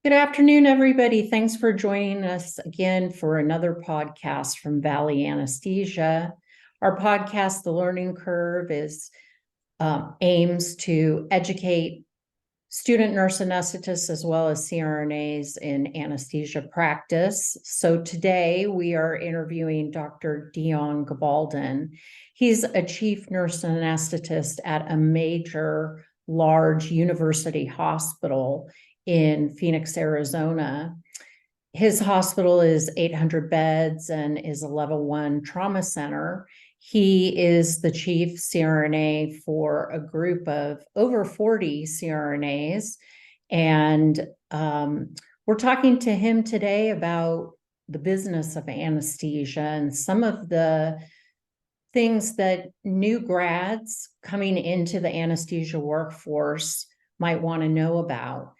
Good afternoon, everybody. Thanks for joining us again for another podcast from Valley Anesthesia. Our podcast, The Learning Curve, aims to educate student nurse anesthetists as well as CRNAs in anesthesia practice. So today we are interviewing Dr. Dion Gabaldon. He's a chief nurse anesthetist at a major large university hospital in Phoenix, Arizona. His hospital is 800 beds and is a level 1 trauma center. He is the chief CRNA for a group of over 40 CRNAs. And we're talking to him today about the business of anesthesia and some of the things that new grads coming into the anesthesia workforce might want to know about.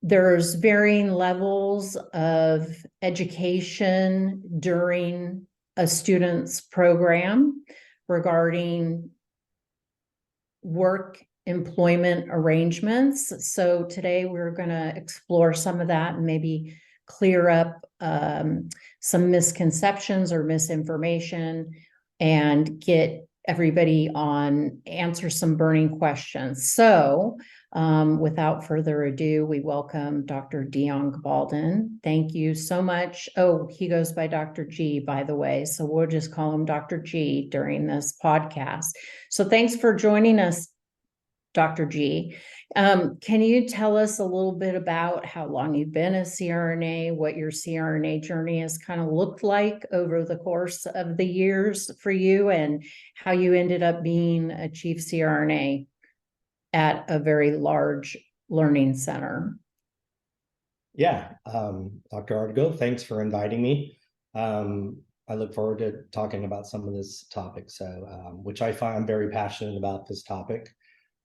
There's varying levels of education during a student's program regarding work employment arrangements. So today we're going to explore some of that and maybe clear up some misconceptions or misinformation and get everybody on, answer some burning questions. So without further ado, we welcome Dr. Dion Gabaldon. Thank you so much. Oh, he goes by Dr. G, by the way, so we'll just call him Dr. G during this podcast. So thanks for joining us, Dr. G. Can you tell us a little bit about how long you've been a CRNA, what your CRNA journey has kind of looked like over the course of the years for you, and how you ended up being a chief CRNA at a very large learning center? Yeah, Dr. Ardigo, thanks for inviting me. I look forward to talking about some of this topic, which I find very passionate about this topic.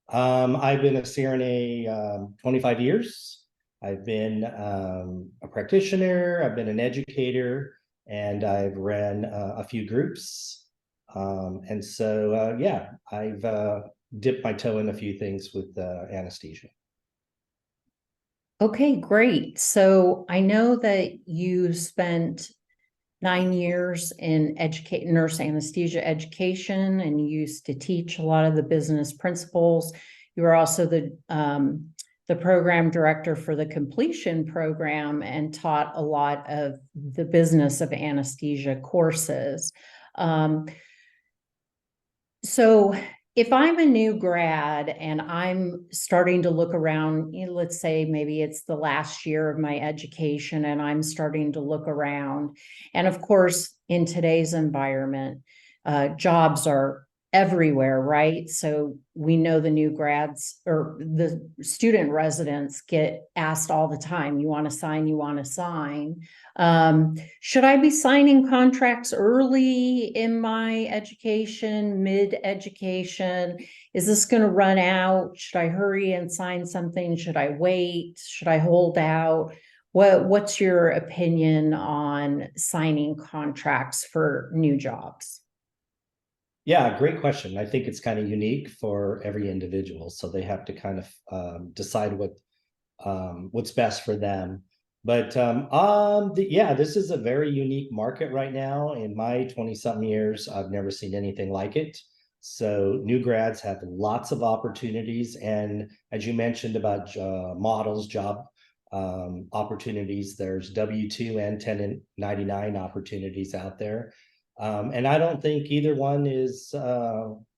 I've been a CRNA 25 years. I've been a practitioner, I've been an educator, and I've ran a few groups. Yeah, I've dipped my toe in a few things with anesthesia. Okay, great. So I know that you spent 9 years in nurse anesthesia education, and you used to teach a lot of the business principles. You were also the program director for the completion program and taught a lot of the business of anesthesia courses. So if I'm a new grad and I'm starting to look around, let's say maybe it's the last year of my education and I'm starting to look around. And of course, in today's environment, jobs are everywhere, right? So we know the new grads or the student residents get asked all the time, you want to sign, you want to sign. Should I be signing contracts early in my education, mid-education? Is this going to run out? Should I hurry and sign something? Should I wait? Should I hold out? What's your opinion on signing contracts for new jobs? Yeah, great question. I think it's kind of unique for every individual, so they have to kind of decide what's best for them. But yeah, this is a very unique market right now. In my 20-something years, I've never seen anything like it. So new grads have lots of opportunities, and as you mentioned about job opportunities, there's W-2 and 1099 opportunities out there. And I don't think either one is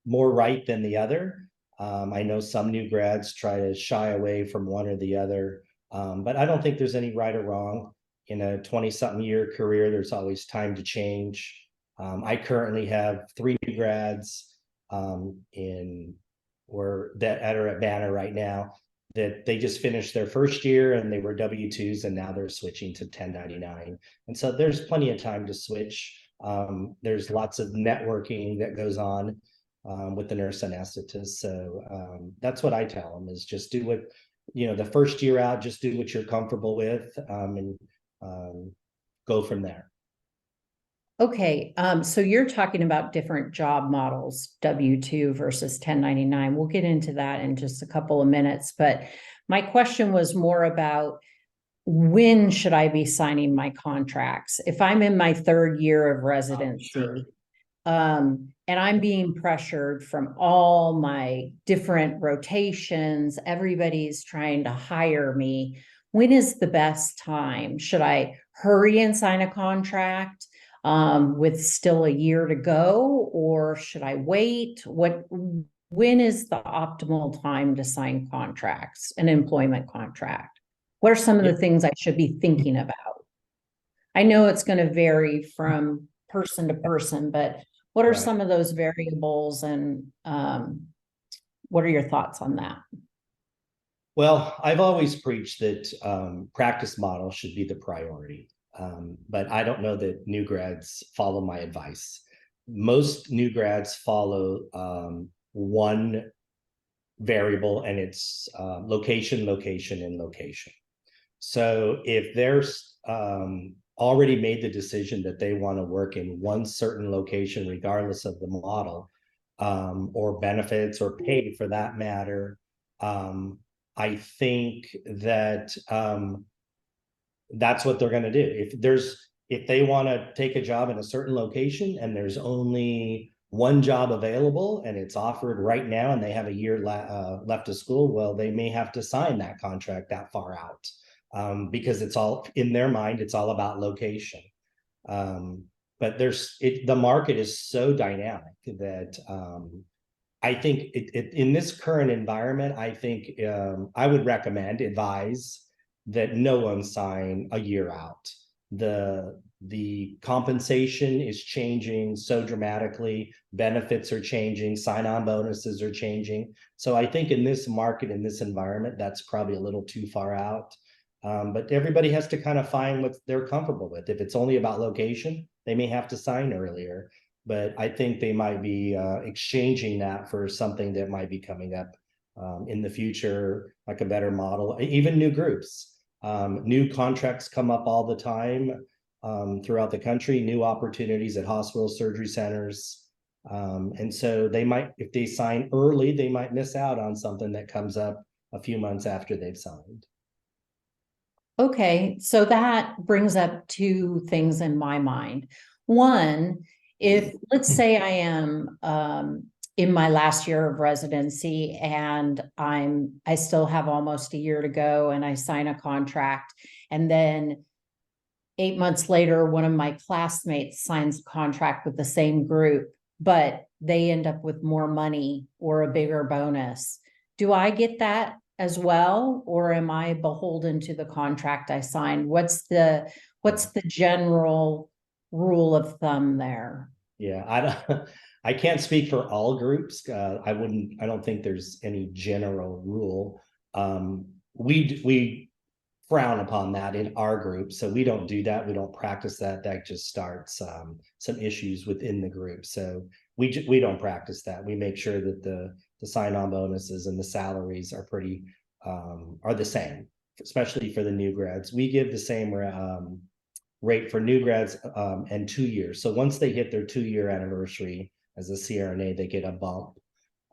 more right than the other. I know some new grads try to shy away from one or the other, but I don't think there's any right or wrong. In a 20-something year career, there's always time to change. I currently have 3 new grads that are at Banner right now, that they just finished their first year and they were W-2s, and now they're switching to 1099. And so there's plenty of time to switch. There's lots of networking that goes on with the nurse anesthetist. So that's what I tell them, is just do what, the first year out, just do what you're comfortable with, and go from there. Okay, so you're talking about different job models, W-2 versus 1099. We'll get into that in just a couple of minutes, but My question was more about when should I be signing my contracts? If I'm in my third year of residency, and I'm being pressured from all my different rotations, everybody's trying to hire me. When is the best time? Should I hurry and sign a contract with still a year to go, or should I wait? When is the optimal time to sign contracts, an employment contract? What are some of the things I should be thinking about? I know it's going to vary from person to person, but what are Right. some of those variables, and what are your thoughts on that? Well, I've always preached that practice model should be the priority, but I don't know that new grads follow my advice. Most new grads follow one variable, and it's location, location, and location. So if there's already made the decision that they want to work in one certain location, regardless of the model, or benefits or pay for that matter, I think that that's what they're going to do. If they want to take a job in a certain location and there's only one job available and it's offered right now and they have a year left of school, well, they may have to sign that contract that far out, because it's all in their mind, it's all about location. But the market is so dynamic that I think in this current environment, I think I would advise that no one sign a year out. The compensation is changing so dramatically, benefits are changing, sign-on bonuses are changing. So I think in this market, in this environment, that's probably a little too far out. But everybody has to kind of find what they're comfortable with. If it's only about location, they may have to sign earlier. But I think they might be exchanging that for something that might be coming up in the future, like a better model, even new groups. New contracts come up all the time throughout the country, new opportunities at hospitals, surgery centers. And so they might, if they sign early, they might miss out on something that comes up a few months after they've signed. Okay, so that brings up two things in my mind. One, if let's say I am in my last year of residency and I still have almost a year to go, and I sign a contract, and then 8 months later, one of my classmates signs a contract with the same group, but they end up with more money or a bigger bonus. Do I get that as well, or am I beholden to the contract I signed? What's the general rule of thumb there? Yeah, I can't speak for all groups. I don't think there's any general rule. We frown upon that in our group, so we don't do that. We don't practice that. That just starts some issues within the group. So we don't practice that. We make sure that the sign-on bonuses and the salaries are pretty are the same, especially for the new grads. We give the same rate for new grads and 2 years. So once they hit their 2-year anniversary as a CRNA, they get a bump.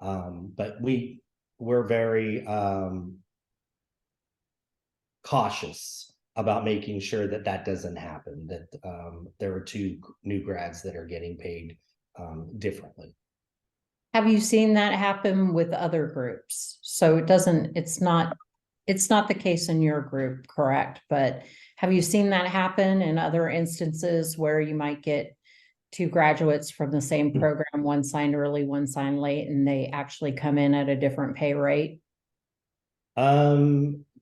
But we're very cautious about making sure that that doesn't happen, that there are 2 new grads that are getting paid differently. Have you seen that happen with other groups? So it's not the case in your group, correct? But have you seen that happen in other instances where you might get 2 graduates from the same program, one signed early, one signed late, and they actually come in at a different pay rate?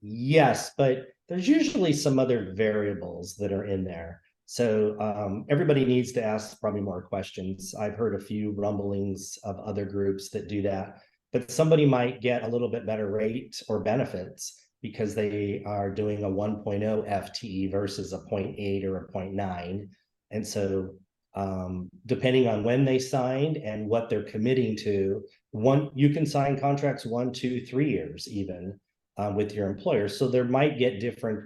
Yes, but there's usually some other variables that are in there. So everybody needs to ask probably more questions. I've heard a few rumblings of other groups that do that, but somebody might get a little bit better rate or benefits because they are doing a 1.0 FTE versus a 0.8 or a 0.9. And so depending on when they signed and what they're committing to, you can sign contracts 1, 2, 3 years even with your employer. So there might get different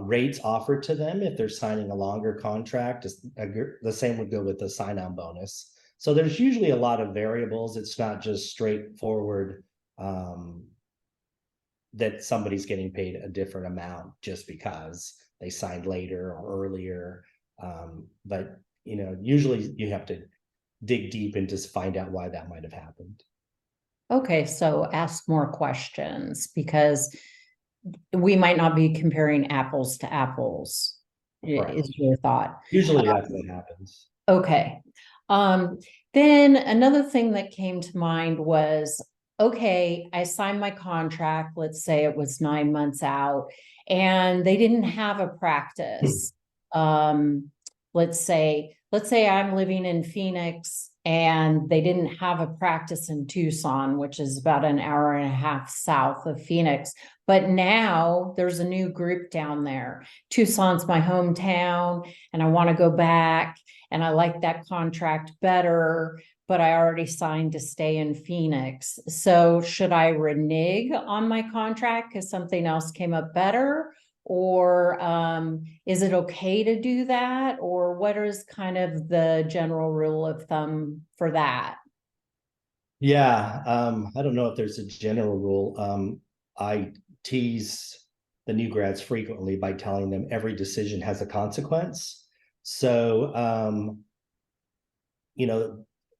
rates offered to them if they're signing a longer contract. The same would go with the sign-on bonus. So there's usually a lot of variables. It's not just straightforward that somebody's getting paid a different amount just because they signed later or earlier. But usually you have to dig deep and just find out why that might have happened. Okay, so ask more questions because we might not be comparing apples to apples, Right. is your thought. Usually that's what happens. Okay. Then another thing that came to mind was, okay, I signed my contract, let's say it was 9 months out, and they didn't have a practice. Let's say I'm living in Phoenix and they didn't have a practice in Tucson, which is about an hour and a half south of Phoenix. But now there's a new group down there. Tucson's my hometown, and I want to go back, and I like that contract better, but I already signed to stay in Phoenix. So should I renege on my contract because something else came up better? Or is it okay to do that? Or what is kind of the general rule of thumb for that? Yeah, I don't know if there's a general rule. I tease the new grads frequently by telling them every decision has a consequence. So,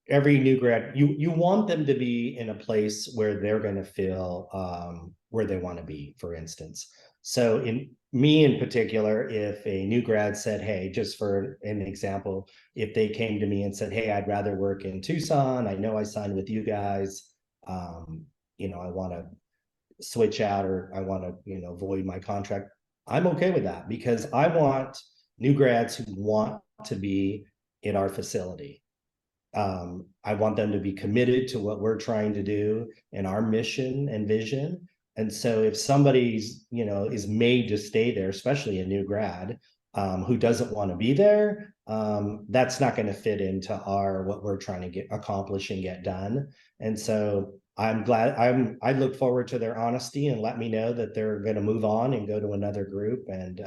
every new grad, you want them to be in a place where they're going to feel where they want to be, for instance. So in particular, if a new grad said, hey, just for an example, if they came to me and said, hey, I'd rather work in Tucson, I know I signed with you guys, I want to switch out, or I want to, void my contract, I'm okay with that, because I want new grads who want to be in our facility. I want them to be committed to what we're trying to do and our mission and vision. And so if somebody's, is made to stay there, especially a new grad, who doesn't want to be there, that's not going to fit into what we're trying to accomplish and get done. And so I look forward to their honesty and let me know that they're going to move on and go to another group. And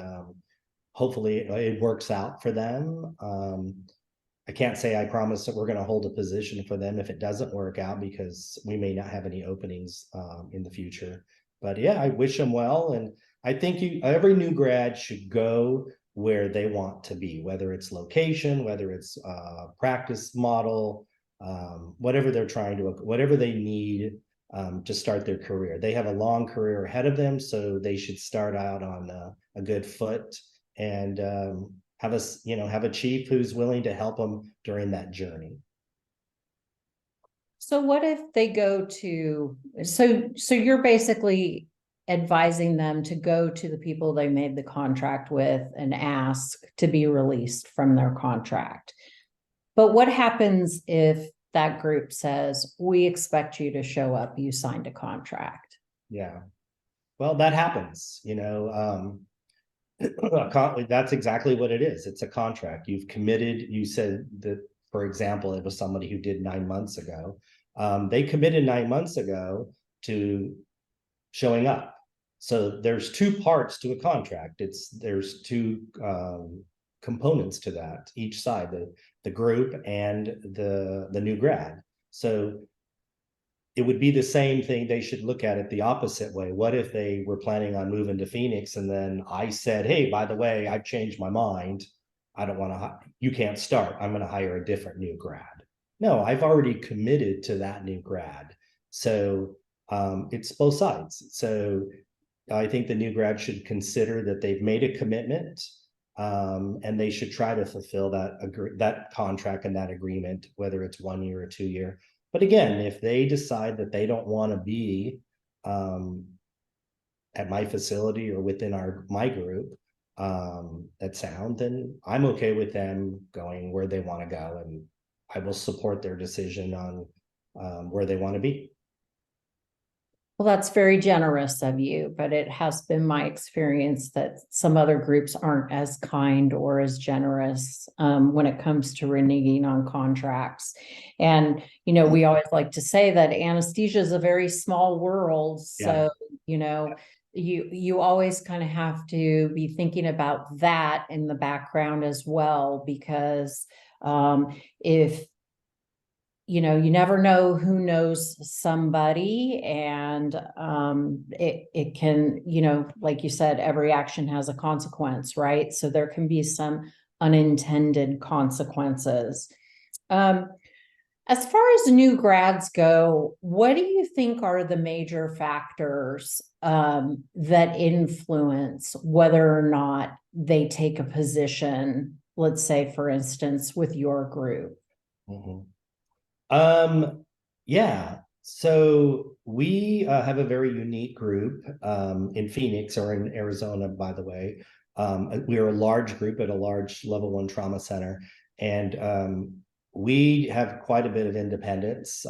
hopefully it works out for them. I can't say I promise that we're going to hold a position for them if it doesn't work out, because we may not have any openings in the future. But yeah, I wish them well. And I think every new grad should go where they want to be, whether it's location, whether it's practice model, whatever they need to start their career. They have a long career ahead of them, so they should start out on a good foot, and have a chief who's willing to help them during that journey. So what if they go to, so you're basically advising them to go to the people they made the contract with and ask to be released from their contract. But what happens if that group says, we expect you to show up, you signed a contract? Yeah, well, that happens, that's exactly what it is. It's a contract. You've committed. You said that, for example, it was somebody who did 9 months ago. They committed 9 months ago to showing up. So there's two parts to a contract. There's two components to that, each side, the group and the new grad. So it would be the same thing. They should look at it the opposite way. What if they were planning on moving to Phoenix and then I said, hey, by the way, I've changed my mind. I don't want to, you can't start. I'm going to hire a different new grad. No, I've already committed to that new grad. So it's both sides. So I think the new grad should consider that they've made a commitment, and they should try to fulfill that contract and that agreement, whether it's 1 year or 2 year. But again, if they decide that they don't want to be at my facility or within my group at Sound, then I'm okay with them going where they want to go, and I will support their decision on where they want to be. Well, that's very generous of you, but it has been my experience that some other groups aren't as kind or as generous when it comes to reneging on contracts. And, we always like to say that anesthesia is a very small world. So, you always kind of have to be thinking about that in the background as well, because if you know, you never know who knows somebody, and it can, you know, like you said, every action has a consequence, right? So there can be some unintended consequences. Um, as far as new grads go, what do you think are the major factors that influence whether or not they take a position, let's say, for instance, with your group? Mhm. Yeah. So we have a very unique group in Phoenix, or in Arizona, by the way. We are a large group at a large level 1 trauma center, and we have quite a bit of independence.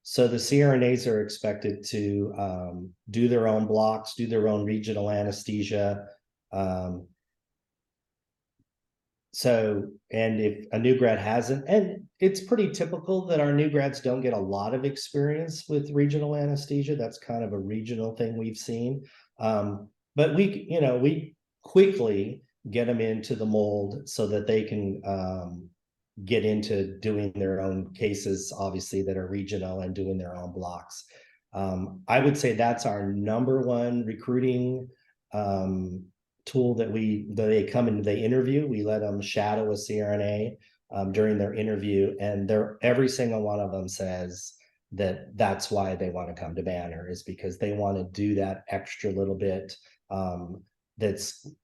So the CRNAs are expected to do their own blocks, do their own regional anesthesia. Um, so, and if a new grad hasn't, and it's pretty typical that our new grads don't get a lot of experience with regional anesthesia. That's kind of a regional thing we've seen. But we quickly get them into the mold so that they can get into doing their own cases, obviously, that are regional, and doing their own blocks. I would say that's our number one recruiting tool, that they come and they interview. We let them shadow a CRNA during their interview, and every single one of them says that's why they want to come to Banner, is because they want to do that extra little bit that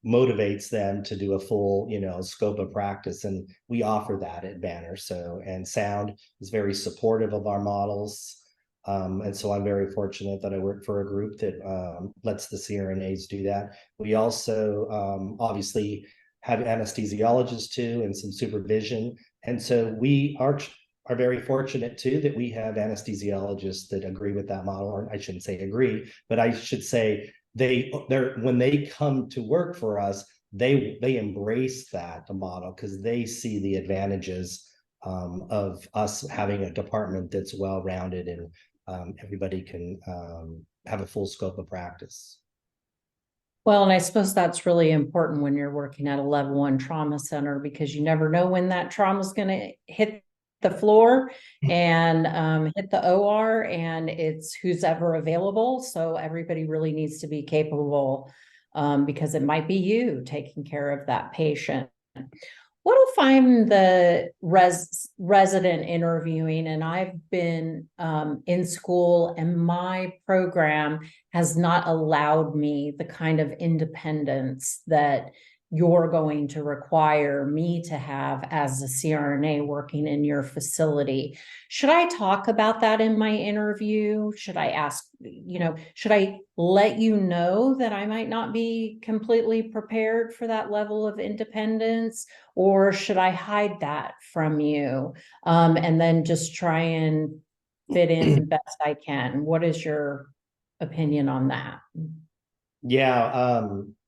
motivates them to do a full, scope of practice. And we offer that at Banner. So, and Sound is very supportive of our models. And so I'm very fortunate that I work for a group that lets the CRNAs do that. We also obviously have anesthesiologists too, and some supervision. And so we are very fortunate too that we have anesthesiologists that agree with that model, or I shouldn't say agree, but I should say they're when they come to work for us, they embrace the model, because they see the advantages of us having a department that's well-rounded, and everybody can have a full scope of practice. Well, and I suppose that's really important when you're working at a level 1 trauma center, because you never know when that trauma is going to hit the floor and hit the OR, and it's who's ever available. So everybody really needs to be capable, because it might be you taking care of that patient. What if I'm the resident interviewing, and I've been in school, and my program has not allowed me the kind of independence that you're going to require me to have as a CRNA working in your facility? Should I talk about that in my interview? Should I ask, should I let you know that I might not be completely prepared for that level of independence? Or should I hide that from you and then just try and fit in best I can? What is your opinion on that?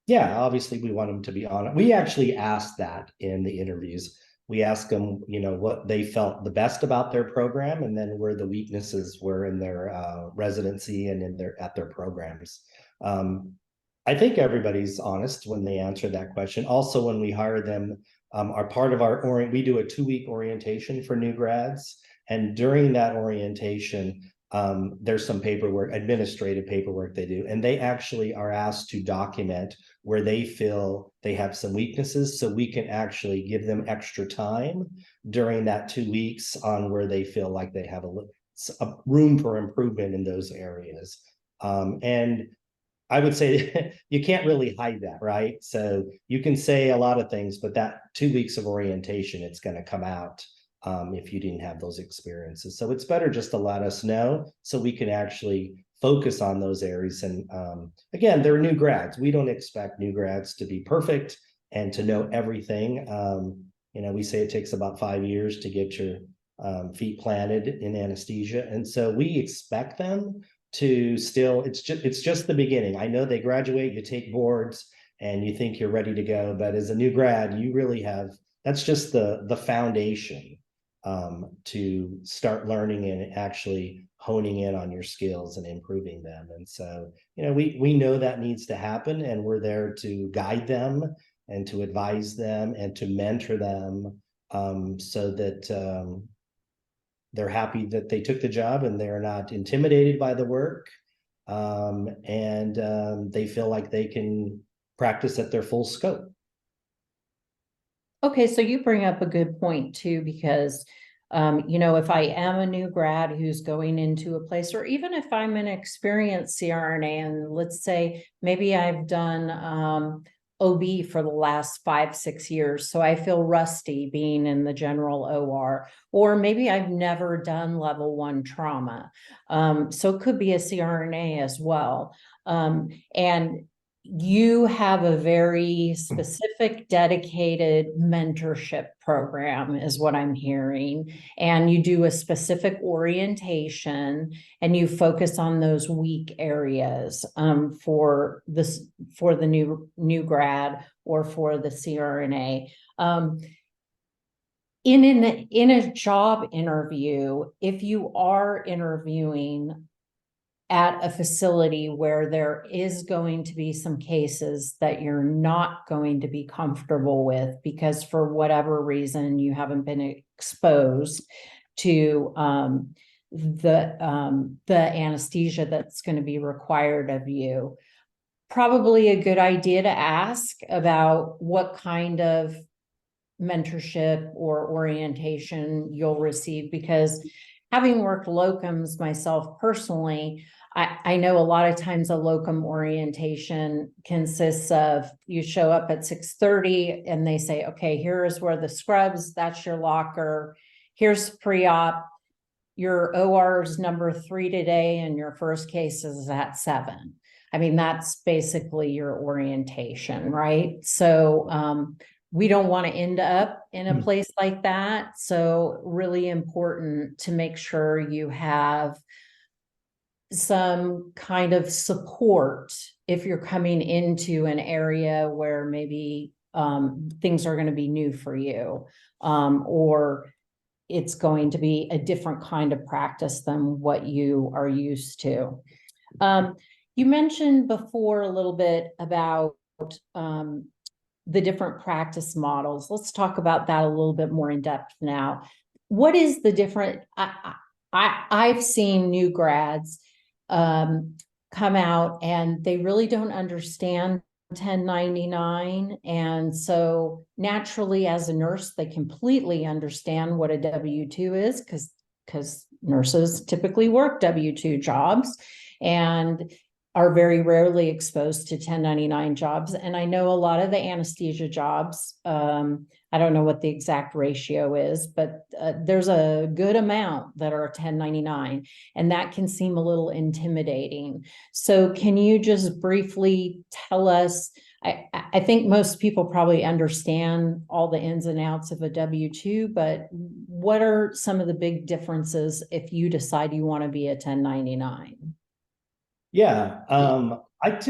Yeah, obviously we want them to be honest. We actually asked that in the interviews. We asked them, what they felt the best about their program, and then where the weaknesses were in their residency and at their programs. I think everybody's honest when they answer that question. Also, when we hire them, are part of we do a 2-week orientation for new grads. And during that orientation, there's some administrative paperwork they do, and they actually are asked to document where they feel they have some weaknesses, so we can actually give them extra time during that 2 weeks on where they feel like they have a room for improvement in those areas. And I would say you can't really hide that, right? So you can say a lot of things, but that 2 weeks of orientation, it's going to come out if you didn't have those experiences. So it's better just to let us know, so we can actually focus on those areas. And again, they're new grads. We don't expect new grads to be perfect and to know everything. We say it takes about 5 years to get your feet planted in anesthesia. And so we expect them to still, it's just the beginning. I know they graduate, you take boards, and you think you're ready to go, but as a new grad, you really that's just the foundation to start learning and actually honing in on your skills and improving them. And so, we know that needs to happen, and we're there to guide them and to advise them and to mentor them, so that they're happy that they took the job and they're not intimidated by the work. They feel like they can practice at their full scope. Okay, so you bring up a good point too, because if I am a new grad who's going into a place, or even if I'm an experienced CRNA, and let's say maybe I've done OB for the last 5-6 years, so I feel rusty being in the general OR, or maybe I've never done level 1 trauma. So it could be a CRNA as well. And you have a very specific, dedicated mentorship program, is what I'm hearing. And you do a specific orientation and you focus on those weak areas for the new grad or for the CRNA. In a job interview, if you are interviewing at a facility where there is going to be some cases that you're not going to be comfortable with because for whatever reason you haven't been exposed to the anesthesia that's going to be required of you, probably a good idea to ask about what kind of mentorship or orientation you'll receive, because having worked locums myself personally, I know a lot of times a locum orientation consists of you show up at 6:30 and they say, okay, here's where the scrubs, that's your locker, here's pre-op, your OR is number 3 today and your first case is at 7. I mean, that's basically your orientation, right? So we don't want to end up in a place like that. So really important to make sure you have some kind of support if you're coming into an area where maybe things are going to be new for you, or it's going to be a different kind of practice than what you are used to. You mentioned before a little bit about the different practice models. Let's talk about that a little bit more in depth now. What is the different? I've seen new grads come out and they really don't understand 1099. And so naturally, as a nurse, they completely understand what a W-2 is because nurses typically work W-2 jobs and are very rarely exposed to 1099 jobs. And I know a lot of the anesthesia jobs, I don't know what the exact ratio is, but there's a good amount that are 1099, and that can seem a little intimidating. So can you just briefly tell us, I think most people probably understand all the ins and outs of a W-2, but what are some of the big differences if you decide you want to be a 1099? Yeah, that's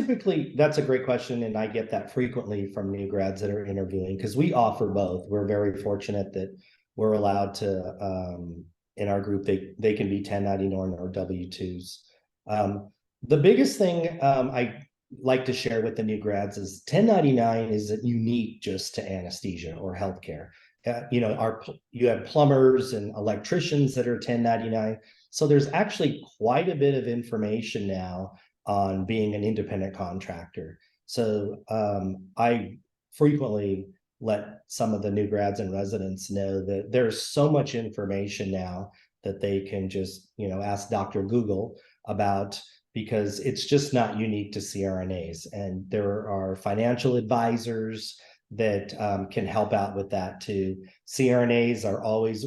a great question, and I get that frequently from new grads that are interviewing because we offer both. We're very fortunate that we're allowed to, in our group, they can be 1099 or W-2s. The biggest thing I like to share with the new grads is 1099 isn't unique just to anesthesia or healthcare. You have plumbers and electricians that are 1099. So there's actually quite a bit of information now on being an independent contractor. So I frequently let some of the new grads and residents know that there's so much information now that they can just, ask Dr. Google about, because it's just not unique to CRNAs. And there are financial advisors that can help out with that too. CRNAs are always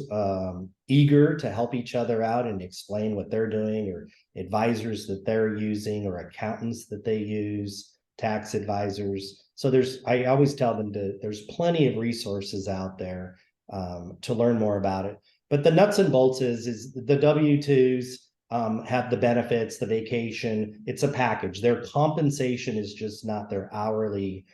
eager to help each other out and explain what they're doing, or advisors that they're using, or accountants that they use, tax advisors. So I always tell them there's plenty of resources out there to learn more about it. But the nuts and bolts is the W-2s have the benefits, the vacation, it's a package. Their compensation is just not their hourly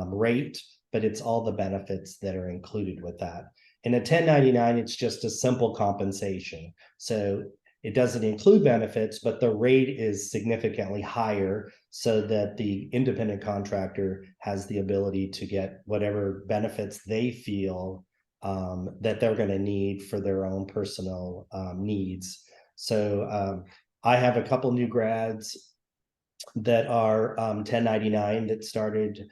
rate, but it's all the benefits that are included with that. In a 1099, it's just a simple compensation. So it doesn't include benefits, but the rate is significantly higher so that the independent contractor has the ability to get whatever benefits they feel that they're going to need for their own personal needs. So I have a couple new grads that are 1099 that started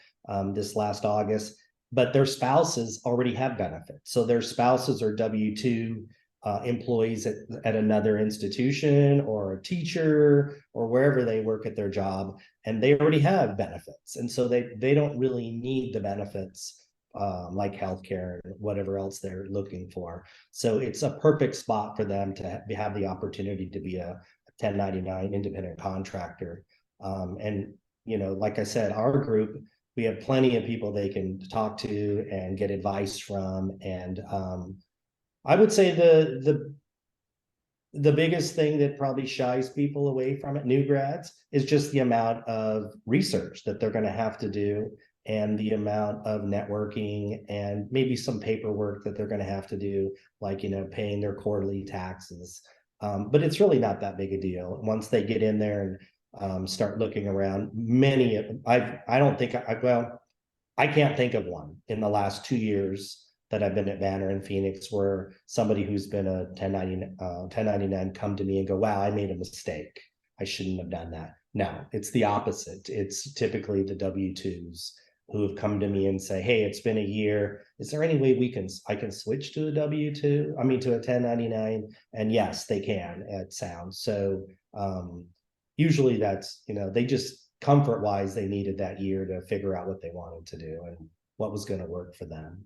this last August, but their spouses already have benefits. So their spouses are W-2 employees at another institution or a teacher or wherever they work at their job, and they already have benefits. And so they don't really need the benefits like healthcare and whatever else they're looking for. So it's a perfect spot for them to have the opportunity to be a 1099 independent contractor. And, you know, like I said, our group, we have plenty of people they can talk to and get advice from. And I would say the biggest thing that probably shies people away from it, new grads, is just the amount of research that they're going to have to do and the amount of networking and maybe some paperwork that they're going to have to do, like, you know, paying their quarterly taxes. But it's really not that big a deal once they get in there and start looking around. Many of I don't think I can't think of one in the last 2 years that I've been at Banner in Phoenix where somebody who's been a 1099 come to me and go, wow, I made a mistake. I shouldn't have done that. No, it's the opposite. It's typically the W-2s who have come to me and say, hey, it's been a year. Is there any way I can switch to a W-2? I mean, to a 1099? And yes, they can at Sound. So usually that's, you know, they just comfort wise, they needed that year to figure out what they wanted to do and what was going to work for them.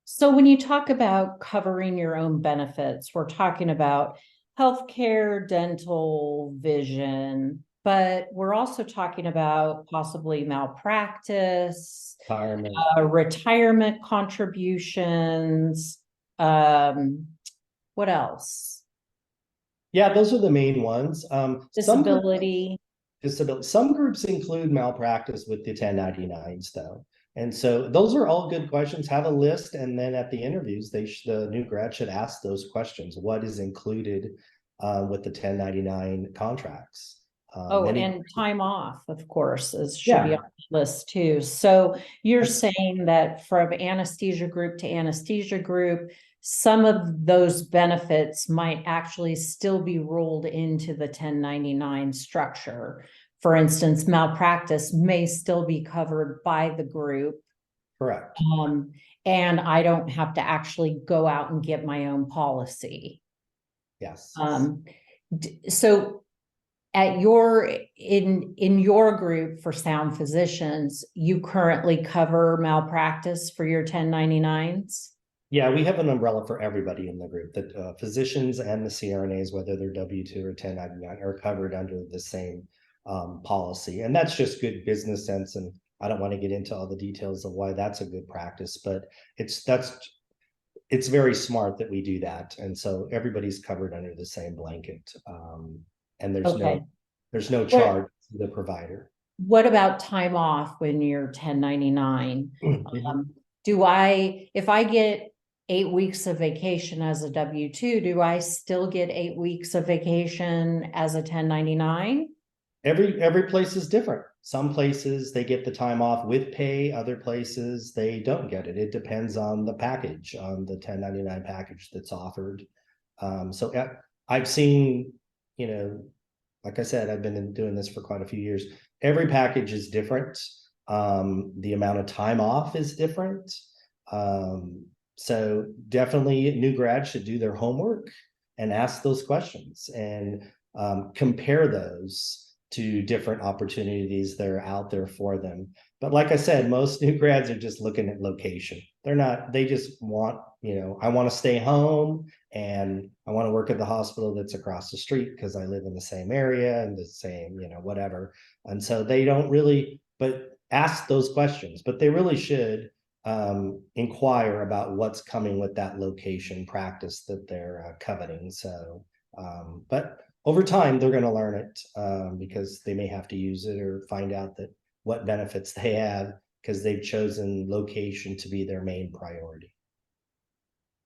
So when you talk about covering your own benefits, we're talking about healthcare, dental, vision, but we're also talking about possibly malpractice, retirement contributions. What else? Yeah, those are the main ones. Disability. Some groups include malpractice with the 1099s, though. And so those are all good questions. Have a list, and then at the interviews, the new grad should ask those questions. What is included with the 1099 contracts? And time off, of course, should be on the list too. So you're saying that from anesthesia group to anesthesia group, some of those benefits might actually still be rolled into the 1099 structure. For instance, malpractice may still be covered by the group. Correct. And I don't have to actually go out and get my own policy. Yes. So at in your group for Sound Physicians, you currently cover malpractice for your 1099s? Yeah, we have an umbrella for everybody in the group. The physicians and the CRNAs, whether they're W-2 or 1099, are covered under the same policy. And that's just good business sense. And I don't want to get into all the details of why that's a good practice, but it's very smart that we do that. And so everybody's covered under the same blanket. And there's no charge to the provider. What about time off when you're 1099? If I get 8 weeks of vacation as a W-2, do I still get 8 weeks of vacation as a 1099? Every place is different. Some places they get the time off with pay, other places they don't get it. It depends on the package, on the 1099 package that's offered. So I've seen, you know, like I said, I've been doing this for quite a few years. Every package is different. The amount of time off is different. So definitely new grads should do their homework and ask those questions and compare those to different opportunities that are out there for them. But like I said, most new grads are just looking at location. They just want, you know, I want to stay home and I want to work at the hospital that's across the street because I live in the same area and the same, you know, whatever. And so they don't really, but ask those questions, but they really should inquire about what's coming with that location practice that they're coveting. So, but over time, they're going to learn it because they may have to use it or find out that what benefits they have because they've chosen location to be their main priority.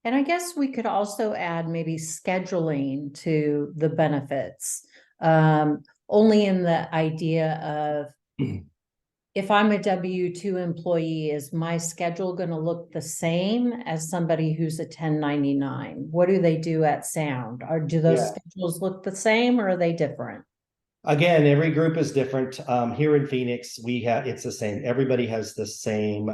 And I guess we could also add maybe scheduling to the benefits, only in the idea of if I'm a W-2 employee, is my schedule going to look the same as somebody who's a 1099? What do they do at Sound? Or do those Yeah. schedules look the same or are they different? Again, every group is different. Here in Phoenix, it's the same. Everybody has the same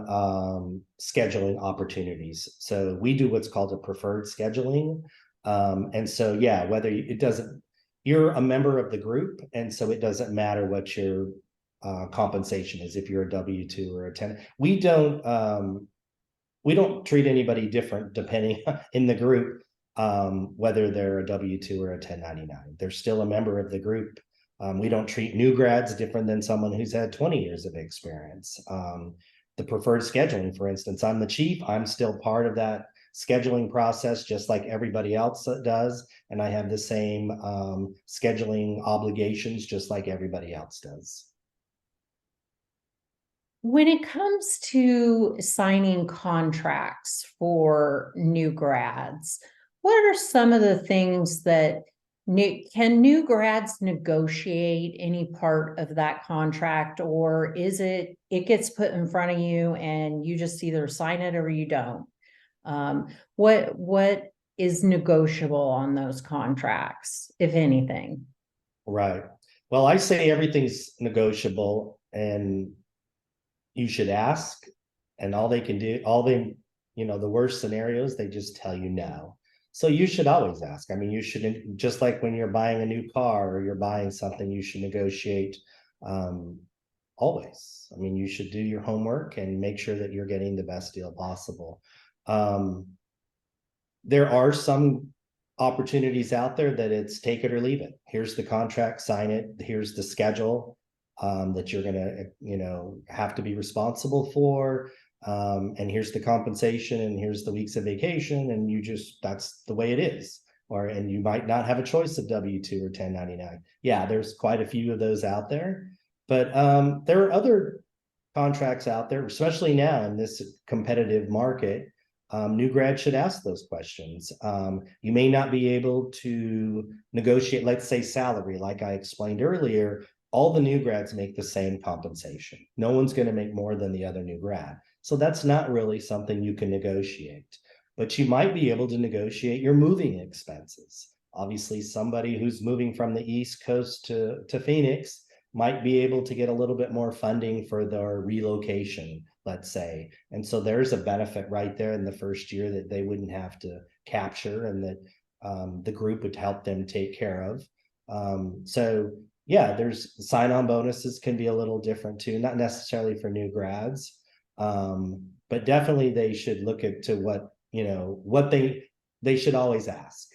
scheduling opportunities. So we do what's called a preferred scheduling. And so, yeah, it doesn't, you're a member of the group. And so it doesn't matter what your compensation is, if you're a W-2 or a 10. We don't treat anybody different depending in the group, whether they're a W-2 or a 1099. They're still a member of the group. We don't treat new grads different than someone who's had 20 years of experience. The preferred scheduling, for instance, I'm the chief. I'm still part of that scheduling process, just like everybody else does. And I have the same scheduling obligations, just like everybody else does. When it comes to signing contracts for new grads, what are some of the things that can new grads negotiate any part of that contract, or is it gets put in front of you and you just either sign it or you don't? What is negotiable on those contracts, if anything? Right. Well, I say everything's negotiable, and you should ask. And all they can do, the worst scenarios, they just tell you no. So you should always ask. I mean, you shouldn't, just like when you're buying a new car or you're buying something, you should negotiate always. I mean, you should do your homework and make sure that you're getting the best deal possible. There are some opportunities out there that it's take it or leave it. Here's the contract, sign it. Here's the schedule that you're gonna, have to be responsible for. And here's the compensation, and here's the weeks of vacation, and that's the way it is. And you might not have a choice of W-2 or 1099. Yeah, there's quite a few of those out there, but there are other contracts out there, especially now in this competitive market. New grads should ask those questions. You may not be able to negotiate, let's say, salary, like I explained earlier. All the new grads make the same compensation. No one's going to make more than the other new grad. So that's not really something you can negotiate, but you might be able to negotiate your moving expenses. Obviously, somebody who's moving from the East Coast to Phoenix might be able to get a little bit more funding for their relocation, let's say. And so there's a benefit right there in the first year that they wouldn't have to capture, and that the group would help them take care of. So yeah, there's sign-on bonuses can be a little different too, not necessarily for new grads. But definitely they should look to what they should always ask.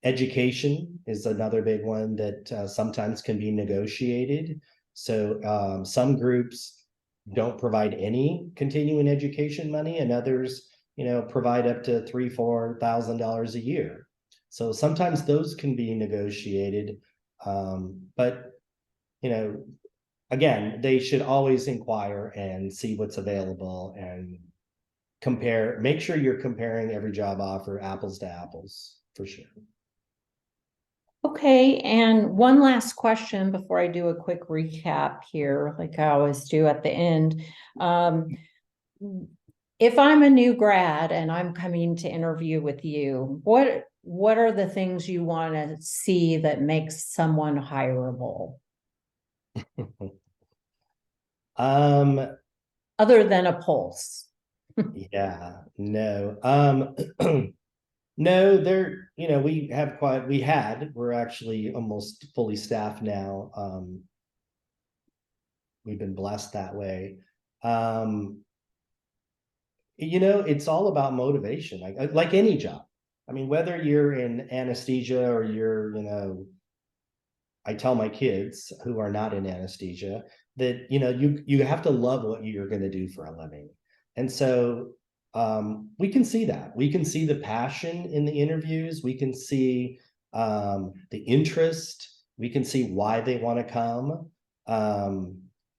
Education is another big one that sometimes can be negotiated. So some groups don't provide any continuing education money, and others, provide up to $3,000-4,000 a year. So sometimes those can be negotiated. But again, they should always inquire and see what's available and make sure you're comparing every job offer apples to apples, for sure. Okay, and one last question before I do a quick recap here, like I always do at the end. If I'm a new grad and I'm coming to interview with you, what are the things you want to see that makes someone hireable? Other than a pulse. Yeah, no. No, we're actually almost fully staffed now. We've been blessed that way. It's all about motivation, like any job. I mean, whether you're in anesthesia or I tell my kids who are not in anesthesia that, you have to love what you're going to do for a living. And so we can see that. We can see the passion in the interviews. We can see the interest. We can see why they want to come.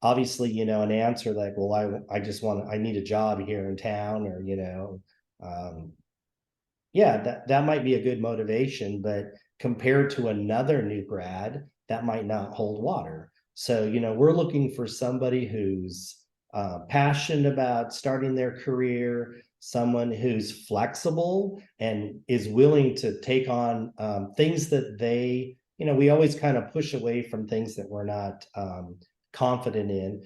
Obviously, an answer like, well, I need a job here in town, or, yeah, that might be a good motivation, but compared to another new grad, that might not hold water. So, we're looking for somebody who's passionate about starting their career, someone who's flexible and is willing to take on things that we always kind of push away from things that we're not confident in.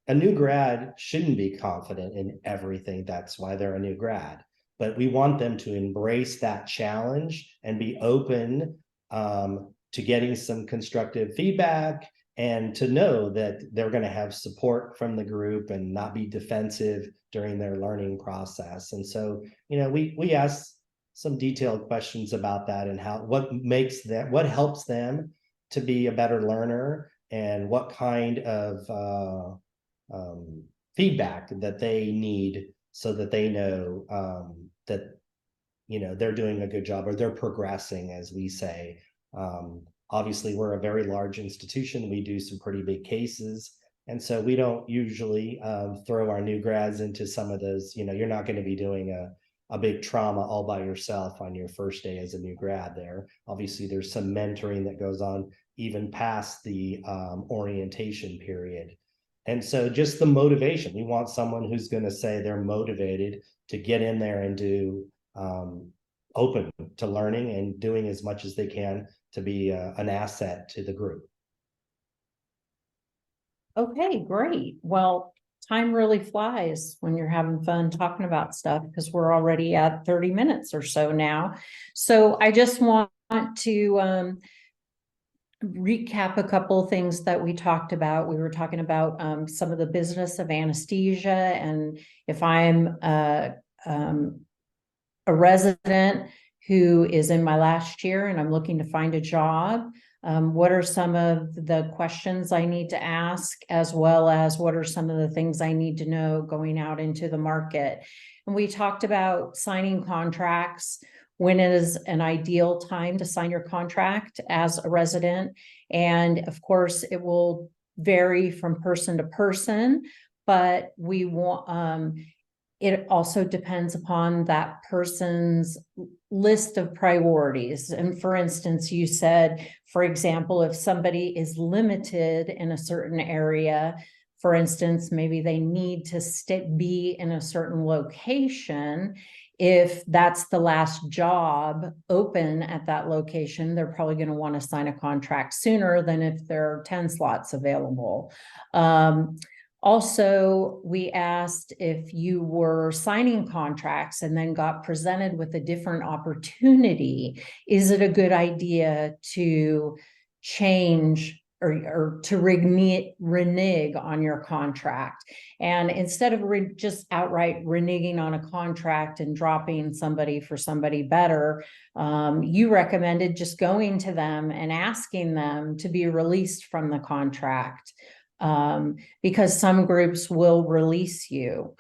A new grad shouldn't be confident in everything. That's why they're a new grad. But we want them to embrace that challenge and be open to getting some constructive feedback, and to know that they're going to have support from the group and not be defensive during their learning process. And so, we ask some detailed questions about that, and what helps them to be a better learner, and what kind of feedback that they need, so that they know that they're doing a good job, or they're progressing, as we say. Obviously, we're a very large institution. We do some pretty big cases. And so we don't usually throw our new grads into some of those. You're not going to be doing a big trauma all by yourself on your first day as a new grad there. Obviously, there's some mentoring that goes on even past the orientation period. And so just the motivation, we want someone who's going to say they're motivated to get in there and do open to learning and doing as much as they can to be an asset to the group. Okay, great. Well, time really flies when you're having fun talking about stuff, because we're already at 30 minutes or so now. So I just want to recap a couple of things that we talked about. We were talking about some of the business of anesthesia, and if I'm a resident who is in my last year and I'm looking to find a job, what are some of the questions I need to ask, as well as what are some of the things I need to know going out into the market? And we talked about signing contracts. When is an ideal time to sign your contract as a resident? And of course, it will vary from person to person, but we want, it also depends upon that person's list of priorities. And for instance, you said, for example, if somebody is limited in a certain area, for instance, maybe they need to be in a certain location. If that's the last job open at that location, they're probably going to want to sign a contract sooner than if there are 10 slots available. Also, we asked if you were signing contracts and then got presented with a different opportunity, is it a good idea to change or to renege on your contract? And instead of just outright reneging on a contract and dropping somebody for somebody better, you recommended just going to them and asking them to be released from the contract. Because some groups will release you.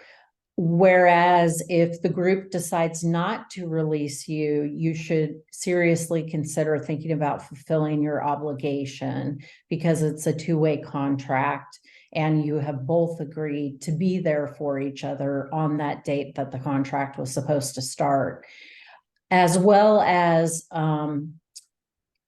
Whereas if the group decides not to release you, you should seriously consider thinking about fulfilling your obligation, because it's a two-way contract and you have both agreed to be there for each other on that date that the contract was supposed to start. As well as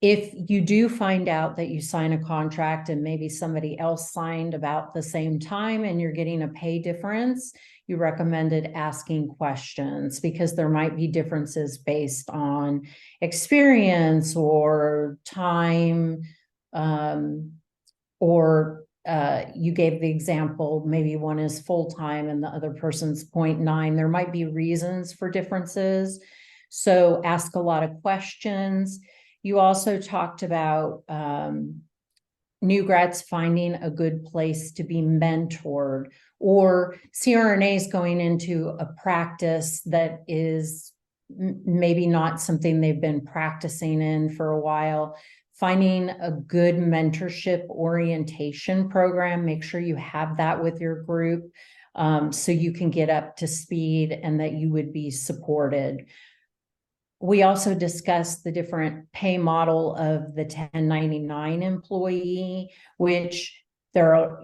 if you do find out that you sign a contract and maybe somebody else signed about the same time and you're getting a pay difference, you recommended asking questions, because there might be differences based on experience or time, or you gave the example, maybe one is full-time and the other person's 0.9. There might be reasons for differences. So ask a lot of questions. You also talked about new grads finding a good place to be mentored, or CRNAs going into a practice that is maybe not something they've been practicing in for a while. Finding a good mentorship orientation program, make sure you have that with your group, so you can get up to speed and that you would be supported. We also discussed the different pay model of the 1099 employee, which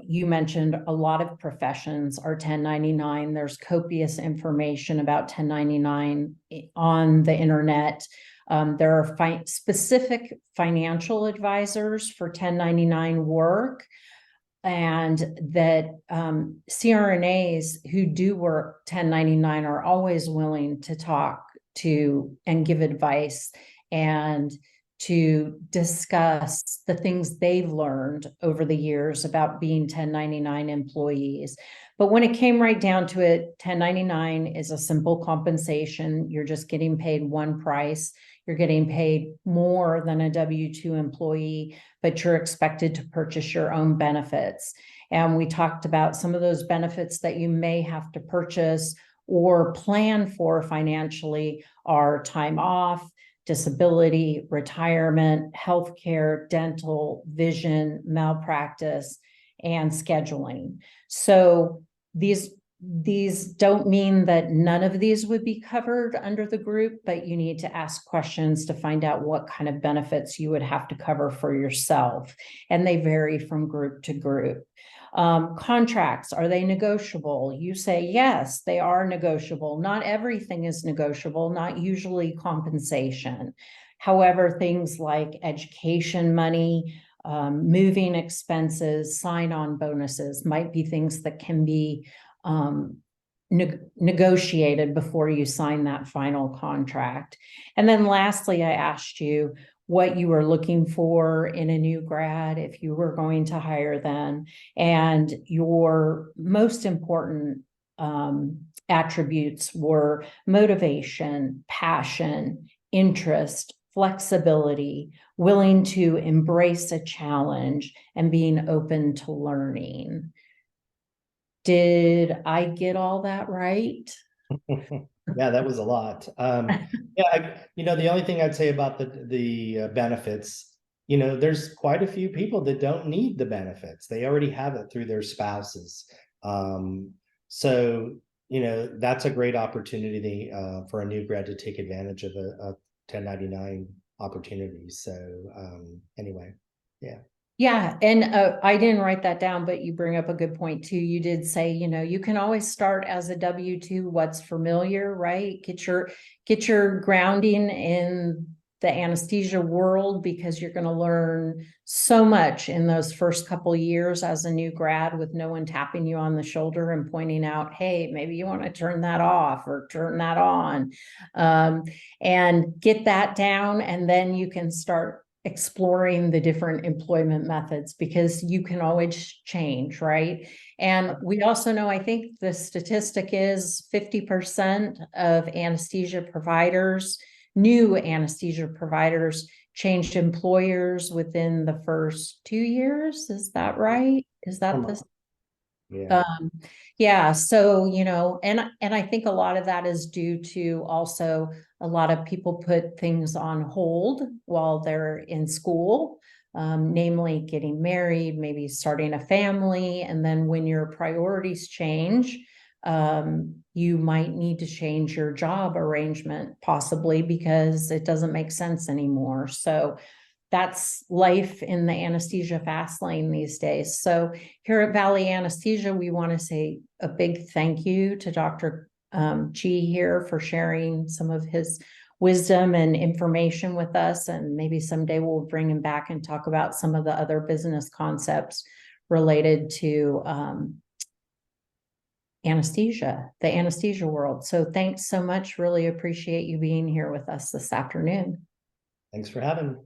you mentioned a lot of professions are 1099. There's copious information about 1099 on the internet. There are specific financial advisors for 1099 work, and that CRNAs who do work 1099 are always willing to talk to and give advice and to discuss the things they've learned over the years about being 1099 employees. But when it came right down to it, 1099 is a simple compensation. You're just getting paid one price. You're getting paid more than a W-2 employee, but you're expected to purchase your own benefits. And we talked about some of those benefits that you may have to purchase or plan for financially are time off, disability, retirement, healthcare, dental, vision, malpractice, and scheduling. So these don't mean that none of these would be covered under the group, but you need to ask questions to find out what kind of benefits you would have to cover for yourself. And they vary from group to group. Contracts, are they negotiable? You say, yes, they are negotiable. Not everything is negotiable, not usually compensation. However, things like education money, moving expenses, sign-on bonuses might be things that can be negotiated before you sign that final contract. And then lastly, I asked you what you were looking for in a new grad if you were going to hire them, and your most important attributes were motivation, passion, interest, flexibility, willing to embrace a challenge, and being open to learning. Did I get all that right? Yeah, that was a lot. Yeah, the only thing I'd say about the benefits, there's quite a few people that don't need the benefits. They already have it through their spouses. So, that's a great opportunity for a new grad to take advantage of a 1099 opportunity. So anyway, yeah. Yeah, and I didn't write that down, but you bring up a good point too. You did say, you can always start as a W-2, what's familiar, right? Get your grounding in the anesthesia world, because you're going to learn so much in those first couple years as a new grad with no one tapping you on the shoulder and pointing out, hey, maybe you want to turn that off or turn that on, and get that down. And then you can start exploring the different employment methods, because you can always change, right? And we also know, I think the statistic is 50% of anesthesia providers, new anesthesia providers, changed employers within the first 2 years. Is that right? Is that the Yeah. Yeah, so and I think a lot of that is due to also a lot of people put things on hold while they're in school, namely getting married, maybe starting a family, and then when your priorities change, you might need to change your job arrangement, possibly because it doesn't make sense anymore. So that's life in the anesthesia fast lane these days. So here at Valley Anesthesia, we want to say a big thank you to Dr. G here for sharing some of his wisdom and information with us. And maybe someday we'll bring him back and talk about some of the other business concepts related to anesthesia, the anesthesia world. So thanks so much. Really appreciate you being here with us this afternoon. Thanks for having me.